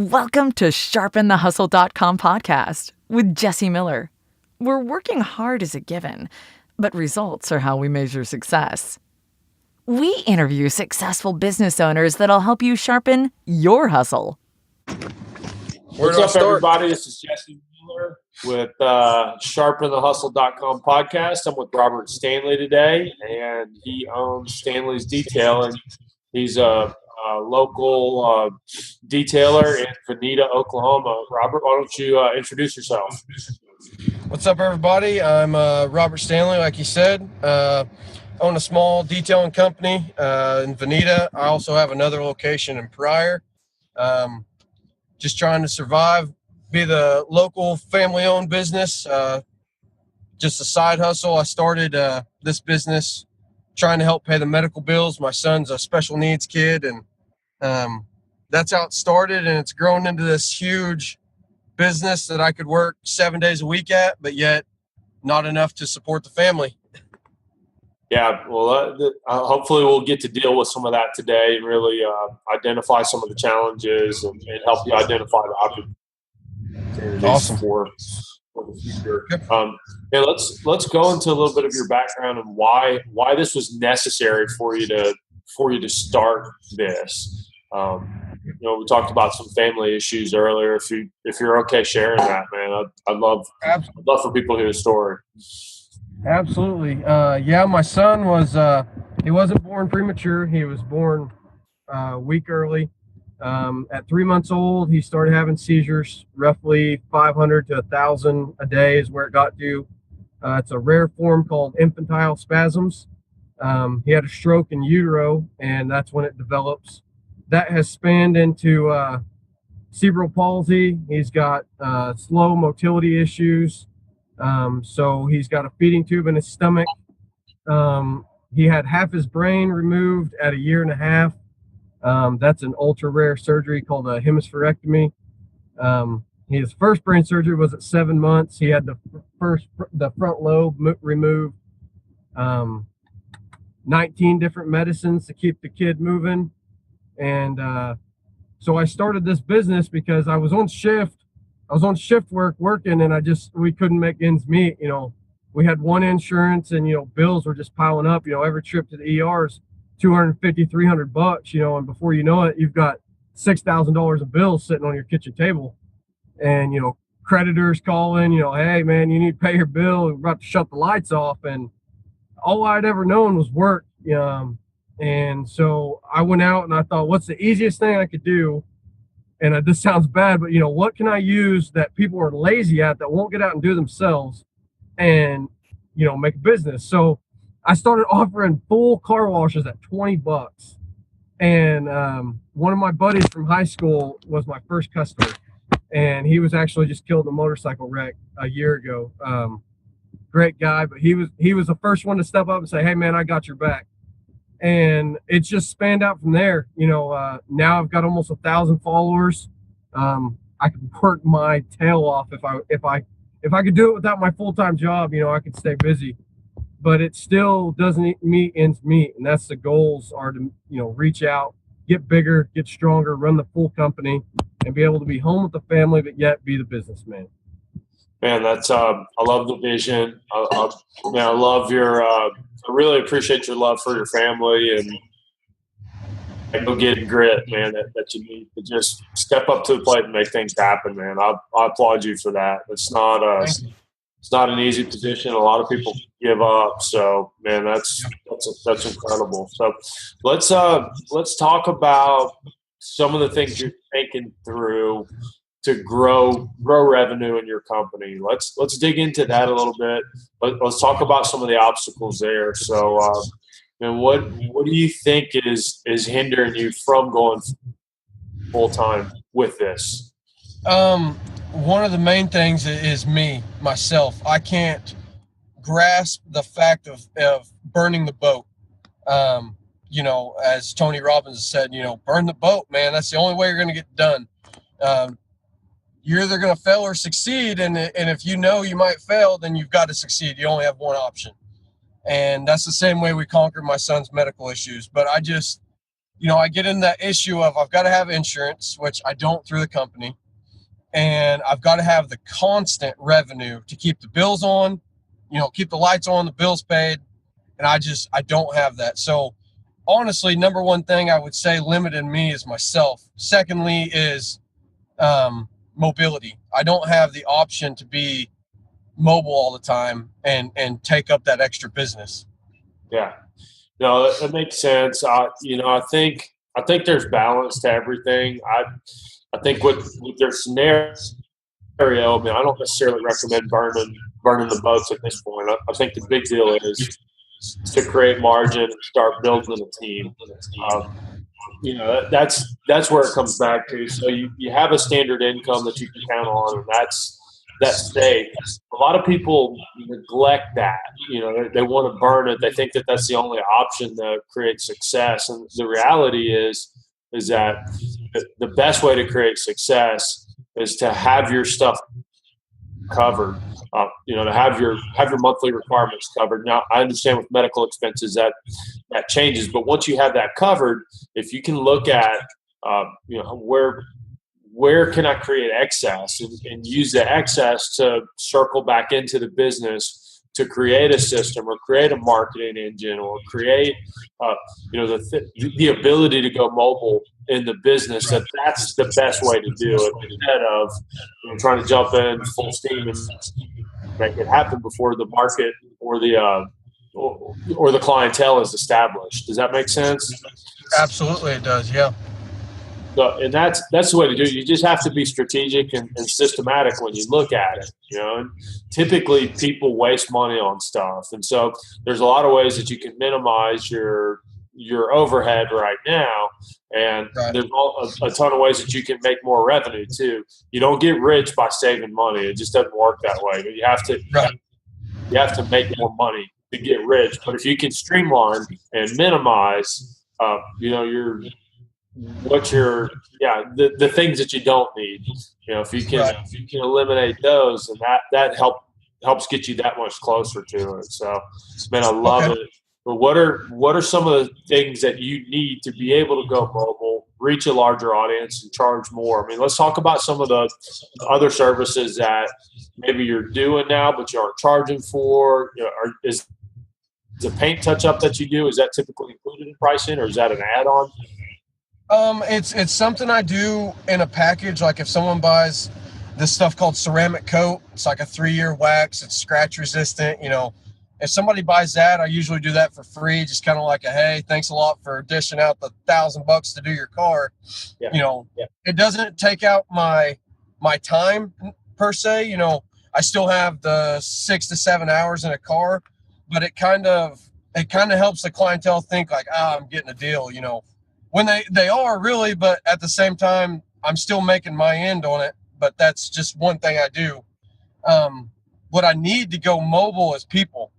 Welcome to SharpenTheHustle.com podcast with Jesse Miller. We're working hard as a given, but results are how we measure success. We interview successful business owners that'll help you sharpen your hustle. What's up, everybody? This is Jesse Miller with SharpenTheHustle.com podcast. I'm with Robert Stanley today, and he owns Stanley's Detailing. He's a local detailer in Vinita, Oklahoma. Robert, why don't you introduce yourself? What's up, everybody? I'm Robert Stanley, like you said. Own a small detailing company in Vinita. I also have another location in Pryor. Just trying to survive, be the local family-owned business. Just a side hustle. I started this business trying to help pay the medical bills. My son's a special needs kid, and that's how it started, and it's grown into this huge business that I could work 7 days a week at, but yet not enough to support the family. Yeah, well, hopefully we'll get to deal with some of that today and really identify some of the challenges and help you identify the opportunities Awesome. for the future. Let's go into a little bit of your background and why this was necessary for you to start this. We talked about some family issues earlier. If you're okay sharing that, man, I'd love for people to hear the story. Absolutely. My son he wasn't born premature. He was born a week early. At 3 months old, he started having seizures. Roughly 500 to 1,000 a day is where it got to. It's a rare form called infantile spasms. He had a stroke in utero, and that's when it develops. That has spanned into cerebral palsy. He's got slow motility issues. So he's got a feeding tube in his stomach. He had half his brain removed at 1.5 years. That's an ultra rare surgery called a hemispherectomy. His first brain surgery was at 7 months. He had the front lobe removed. 19 different medicines to keep the kid moving. And so I started this business because I was on shift. I was on shift working, and we couldn't make ends meet. We had one insurance, and bills were just piling up. Every trip to the ER is $250, $300. And before you know it, you've got $6,000 of bills sitting on your kitchen table, and creditors calling. Hey man, you need to pay your bill. We're about to shut the lights off, and all I'd ever known was work. And so I went out and I thought, what's the easiest thing I could do? And this sounds bad, but what can I use that people are lazy at that won't get out and do themselves and, make a business? So I started offering full car washes at $20. And one of my buddies from high school was my first customer. And he was actually just killed in a motorcycle wreck a year ago. Great guy, but he was the first one to step up and say, hey man, I got your back. And it's just spanned out from there. Now I've got almost 1,000 followers. I could work my tail off if I could do it without my full-time job. I could stay busy, but it still doesn't meet ends meet. And that's the goals are to reach out, get bigger, get stronger, run the full company, and be able to be home with the family, but yet be the businessman. Man, that's I love the vision. I love your. I really appreciate your love for your family and go get grit, man. That you need to just step up to the plate and make things happen, man. I applaud you for that. It's not an easy position. A lot of people give up. So, man, that's incredible. So, let's talk about some of the things you're thinking through to grow revenue in your company. Let's dig into that a little bit. Let's talk about some of the obstacles there. So, what do you think is hindering you from going full time with this? One of the main things is myself. I can't grasp the fact of burning the boat. As Tony Robbins said, burn the boat, man. That's the only way you're going to get done. You're either going to fail or succeed. And if you might fail, then you've got to succeed. You only have one option. And that's the same way we conquered my son's medical issues. But I get in that issue of I've got to have insurance, which I don't through the company, and I've got to have the constant revenue to keep the bills on, keep the lights on, the bills paid, and I don't have that. So honestly, number one thing I would say limiting me is myself. Secondly is mobility. I don't have the option to be mobile all the time and take up that extra business. Yeah. No, that makes sense. I think there's balance to everything. I think with their scenario, I mean, I don't necessarily recommend burning the boats at this point. I think the big deal is to create margin and start building a team. That's where it comes back to. So you have a standard income that you can count on, and that's safe. A lot of people neglect that. They want to burn it. They think that that's the only option to create success. And the reality is that the best way to create success is to have your stuff covered. To have your monthly requirements covered. Now, I understand with medical expenses that changes, but once you have that covered, if you can look at where can I create excess and use the excess to circle back into the business to create a system or create a marketing engine or create the ability to go mobile in the business, that's the best way to do it instead of trying to jump in full steam and make it happen before the market or the clientele is established. Does that make sense? Absolutely, it does. Yeah. So, and that's the way to do it. You just have to be strategic and systematic when you look at it. And typically people waste money on stuff, and so there's a lot of ways that you can minimize your overhead right now, and there's a ton of ways that you can make more revenue too. You don't get rich by saving money; it just doesn't work that way. But you have to make more money to get rich. But if you can streamline and minimize, the things that you don't need. If you can eliminate those, and that helps get you that much closer to it. So, man, I love it. But what are some of the things that you need to be able to go mobile, reach a larger audience, and charge more? I mean, let's talk about some of the other services that maybe you're doing now, but you aren't charging for. Is the paint touch up that you do, is that typically included in pricing, or is that an add-on? It's something I do in a package. Like if someone buys this stuff called ceramic coat, it's like a 3-year wax, it's scratch resistant. If somebody buys that, I usually do that for free, just kind of like hey, thanks a lot for dishing out the $1,000 to do your car. It doesn't take out my time per se. I still have the 6 to 7 hours in a car, but it kind of helps the clientele think like, I'm getting a deal, when they are really, but at the same time, I'm still making my end on it. But that's just one thing I do. What I need to go mobile is people,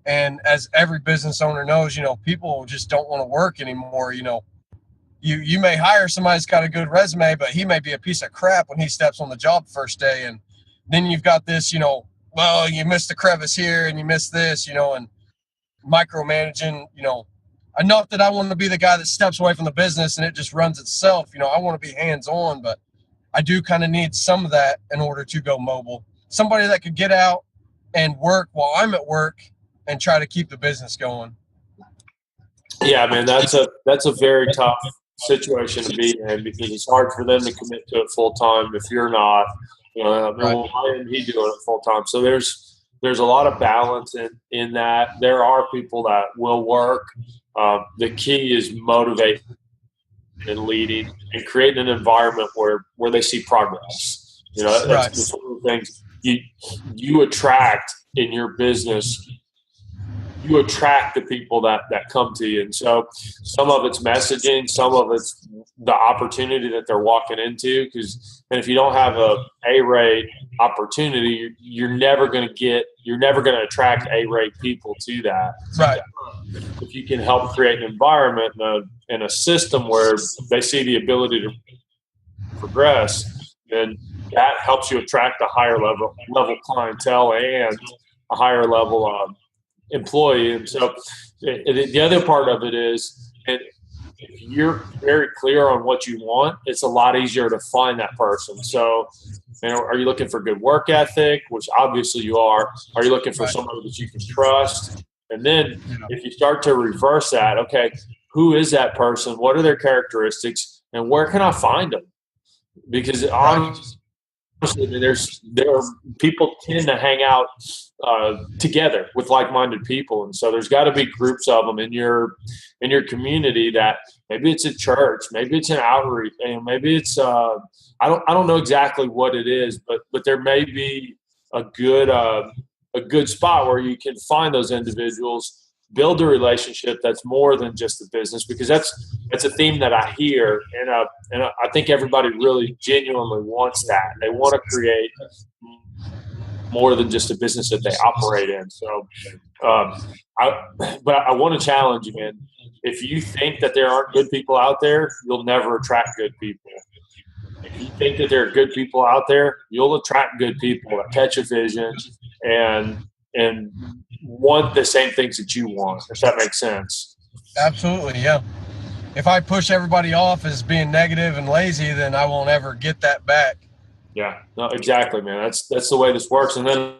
and as every business owner knows, people just don't want to work anymore. You may hire somebody that's got a good resume, but he may be a piece of crap when he steps on the job first day. And then you've got this, well, you missed the crevice here and you missed this, and micromanaging, enough that I want to be the guy that steps away from the business and it just runs itself. I want to be hands-on, but I do kind of need some of that in order to go mobile. Somebody that could get out and work while I'm at work and try to keep the business going. Yeah, man, that's a very tough situation to be in because it's hard for them to commit to it full time if you're not. Why isn't he doing it full time? So there's a lot of balance in that. There are people that will work. The key is motivating and leading and creating an environment where they see progress. That's one of the things you attract in your business. You attract the people that come to you. And so some of it's messaging, some of it's the opportunity that they're walking into. And if you don't have a A-rate opportunity, you're never going to attract A-rate people to that. Right. If you can help create an environment and a system where they see the ability to progress, then that helps you attract a higher level clientele and a higher level employee. And so the other part of it is, and if you're very clear on what you want, it's a lot easier to find that person. So, are you looking for good work ethic, which obviously you are? Are you looking for somebody that you can trust? And then if you start to reverse that, okay, who is that person? What are their characteristics? And where can I find them? Because honestly, there are people tend to hang out together with like-minded people, and so there's got to be groups of them in your community. That maybe it's a church, maybe it's an outreach, and maybe it's I don't know exactly what it is, but there may be a good spot where you can find those individuals, build a relationship that's more than just the business, because that's a theme that I hear, and I think everybody really genuinely wants that. They want to create more than just a business that they operate in. So, but I want to challenge you, man. If you think that there aren't good people out there, you'll never attract good people. If you think that there are good people out there, you'll attract good people that catch a vision and want the same things that you want, if that makes sense. Absolutely, yeah. If I push everybody off as being negative and lazy, then I won't ever get that back. Yeah, no, exactly, man. That's the way this works. And then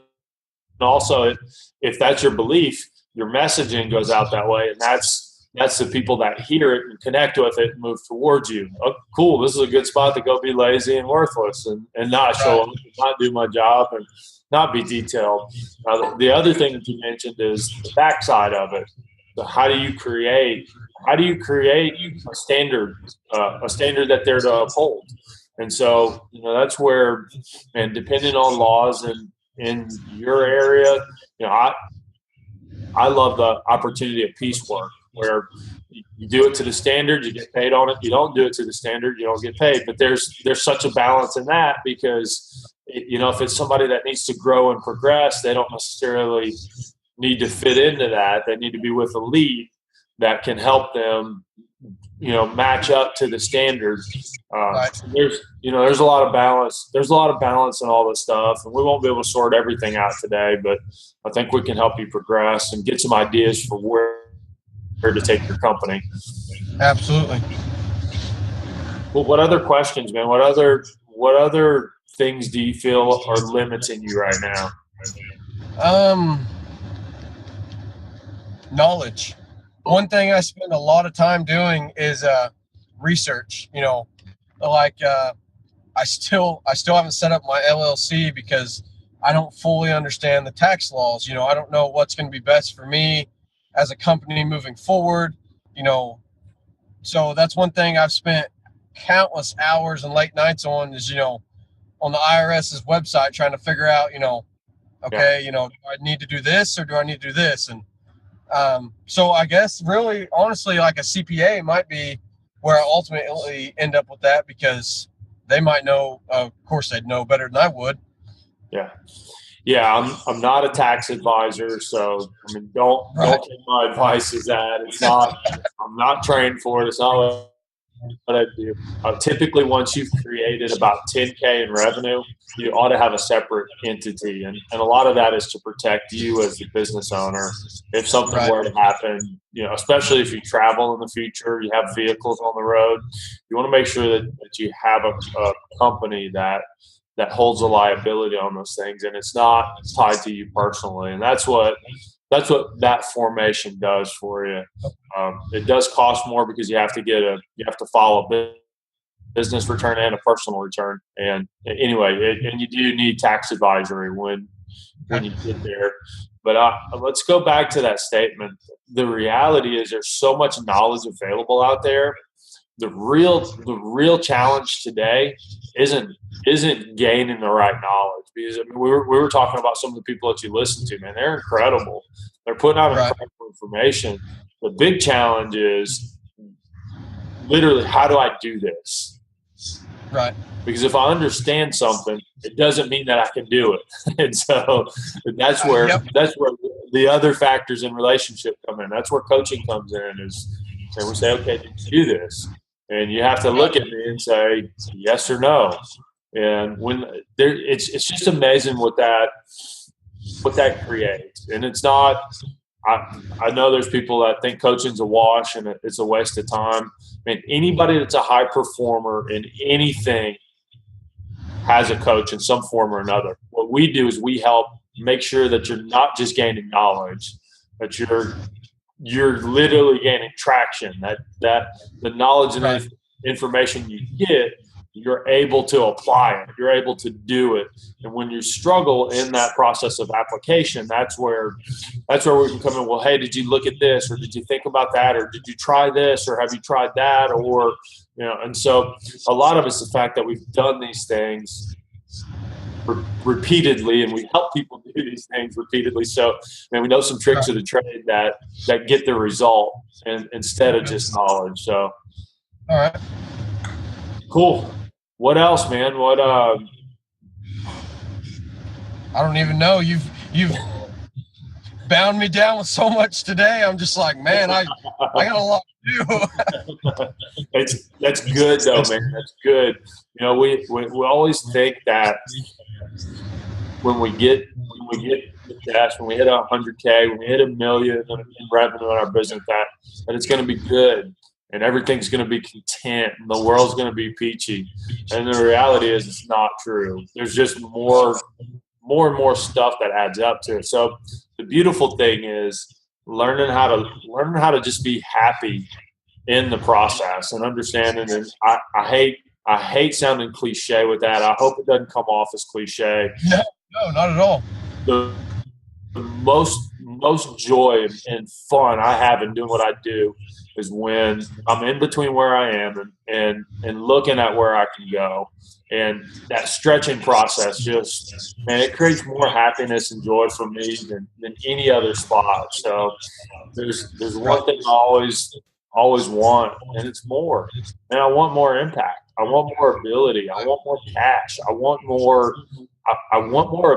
also, if that's your belief, your messaging goes out that way, and that's the people that hear it and connect with it and move towards you. Oh, cool, this is a good spot to go be lazy and worthless and not show up, and not do my job, and not be detailed. The other thing that you mentioned is the backside of it. So how do you create a standard that they're to uphold? And so, that's where, and depending on laws in your area, I love the opportunity of piecework, where you do it to the standard, you get paid on it. You don't do it to the standard, you don't get paid. But there's such a balance in that, because if it's somebody that needs to grow and progress, they don't necessarily need to fit into that. They need to be with a lead that can help them, match up to the standards. There's a lot of balance. There's a lot of balance in all this stuff, and we won't be able to sort everything out today, but I think we can help you progress and get some ideas for where to take your company. Absolutely. Well, what other questions, man? What other things do you feel are limiting you right now? Knowledge. One thing I spend a lot of time doing is research. I still haven't set up my LLC because I don't fully understand the tax laws. I don't know what's going to be best for me as a company moving forward. So that's one thing I've spent countless hours and late nights on is, on the IRS's website, trying to figure out, do I need to do this or do I need to do this? And so I guess really, honestly, like a CPA might be where I ultimately end up with that, because they might know, of course they'd know better than I would. Yeah. I'm not a tax advisor, so don't take my advice as that. It's not. I'm not trained for it. It's not what I do. Typically, once you've created about $10K in revenue, you ought to have a separate entity, and a lot of that is to protect you as the business owner. If something were to happen, especially if you travel in the future, you have vehicles on the road, you want to make sure that you have a company that holds a liability on those things, and it's not tied to you personally. And that's what that formation does for you. It does cost more because you have to file a business return and a personal return. And anyway, and you do need tax advisory when you get there. But let's go back to that statement. The reality is there's so much knowledge available out there. The real challenge today isn't gaining the right knowledge, because we were talking about some of the people that you listen to, man. They're incredible. They're putting out incredible information. The big challenge is literally, how do I do this? Right. Because if I understand something, it doesn't mean that I can do it. And so that's where the other factors in relationship come in. That's where coaching comes in, and we say, okay, do this. And you have to look at me and say yes or no. And when it's just amazing what that creates. And it's not I know there's people that think coaching's a wash and it's a waste of time. I mean, anybody that's a high performer in anything has a coach in some form or another. What we do is we help make sure that you're not just gaining knowledge, but you're literally gaining traction. That the knowledge and information you get, you're able to apply it. You're able to do it. And when you struggle in that process of application, that's where we can come in. Well, hey, did you look at this, or did you think about that, or did you try this, or have you tried that, or and so a lot of it's the fact that we've done these things repeatedly, and we help people do these things repeatedly. So, we know some tricks of the trade that get the result, and instead of just knowledge. So, all right, cool. What else, man? What? I don't even know. You've bound me down with so much today. I'm just like, man, I got a lot to do. That's good though, man. That's good. We always think that when we get the test, when we hit 100K, when we hit $1 million in revenue in our business, that it's going to be good and everything's going to be content and the world's going to be peachy. And the reality is it's not true. There's just more and more stuff that adds up to it. So the beautiful thing is learning how to just be happy in the process and understanding. And I hate sounding cliche with that. I hope it doesn't come off as cliche. No, not at all. The most joy and fun I have in doing what I do is when I'm in between where I am and looking at where I can go. And that stretching process just, man, it creates more happiness and joy for me than any other spot. So there's one thing I always want, and it's more. And I want more impact. I want more ability. I want more cash. I want more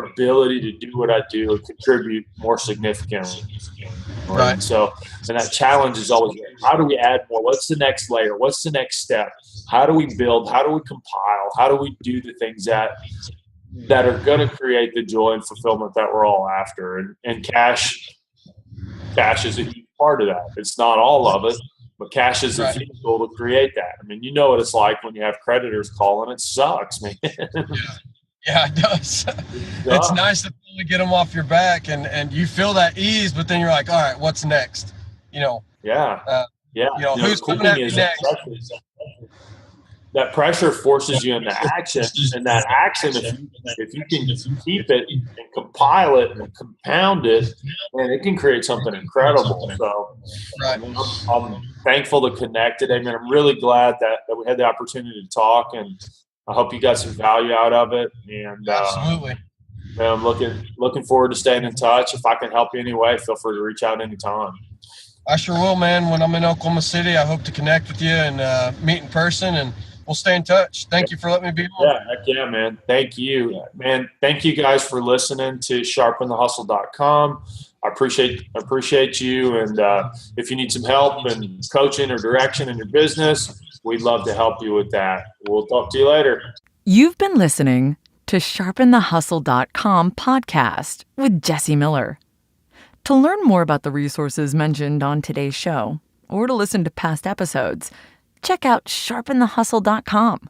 ability to do what I do and contribute more significantly. Right. So, and that challenge is always, how do we add more? What's the next layer? What's the next step? How do we build? How do we compile? How do we do the things that are going to create the joy and fulfillment that we're all after? And cash is a huge part of that. It's not all of it, but cash is a vehicle to create that. I mean, you know what it's like when you have creditors calling. It sucks, man. Yeah, it does. It's nice to finally get them off your back and you feel that ease, but then you're like, all right, what's next? Who's coming at me next? That pressure forces you into action, and that action, if you can keep it and compile it and compound it, man, it can create something incredible. So I'm thankful to connect today, man. I'm really glad that we had the opportunity to talk, and I hope you got some value out of it. And absolutely. Man, I'm looking forward to staying in touch. If I can help you any way, feel free to reach out anytime. I sure will, man. When I'm in Oklahoma City, I hope to connect with you and meet in person, and we'll stay in touch. Thank you for letting me be on. Yeah, heck yeah, man. Thank you. Man, thank you guys for listening to sharpenthehustle.com. I appreciate you. And if you need some help and coaching or direction in your business, we'd love to help you with that. We'll talk to you later. You've been listening to sharpenthehustle.com podcast with Jesse Miller. To learn more about the resources mentioned on today's show or to listen to past episodes, check out sharpenthehustle.com.